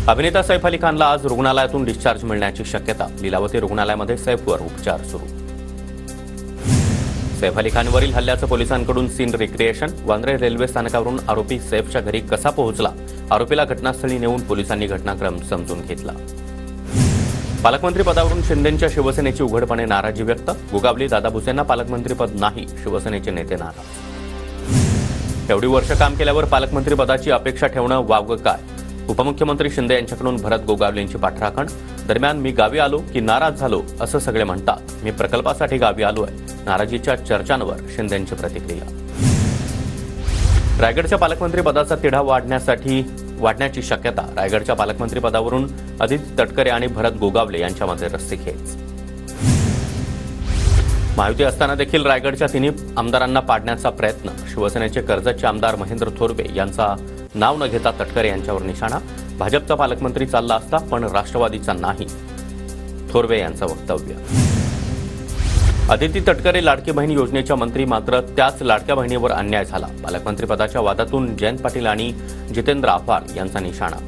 अभिनेता सैफ अली खानला आज रुग्णालयातून डिस्चार्ज मिळण्याची शक्यता. लीलावती रुग्णालयामध्ये सैफवर उपचार सुरू. सैफ अली खानवरील हल्ल्याचं पोलिसांकडून सीन रिक्रिएशन. वांद्रे रेल्वे स्थानकावरून आरोपी सैफच्या घरी कसा पोहोचला? आरोपीला घटनास्थळी नेऊन पोलिसांनी घटनाक्रम समजून घेतला. पालकमंत्री पदावरून शिंदेंच्या शिवसेनेची उघडपणे नाराजी व्यक्त. गोगावली दादा भुसेंना पालकमंत्रीपद नाही, शिवसेनेचे नेते नाराज. एवढी वर्ष काम केल्यावर पालकमंत्री पदाची अपेक्षा ठेवणं वावगं काय? उपमुख्यमंत्री शिंदे यांच्याकडून भरत गोगावलेंची पाठराखण. दरम्यान मी गावी आलो की नाराज झालो असं सगळे म्हणतात. मी प्रकल्पासाठी गावी आलोय. नाराजीच्या चर्चांवर शिंदेंची प्रतिक्रिया. रायगडच्या पालकमंत्री पदाचा तिढा वाढण्याची शक्यता. रायगडच्या पालकमंत्री पदावरून आदिती तटकरे आणि भरत गोगावले यांच्यामध्ये रस्सीखेच. महायुती असताना देखील रायगडच्या तिन्ही आमदारांना पाडण्याचा प्रयत्न. शिवसेनेचे कर्जतचे आमदार महेंद्र थोरवे यांचा नाव न घेता तटकरे यांच्यावर निशाणा. भाजपचा पालकमंत्री चालला असता पण राष्ट्रवादीचा नाही, थोरवे यांचं वक्तव्य. आदिती तटकरे लाडकी बहीण योजनेच्या मंत्री, मात्र त्याच लाडक्या बहिणीवर अन्याय झाला. पालकमंत्री पदाच्या वादातून जयंत पाटील आणि जितेंद्र आव्हाड यांचा निशाणा.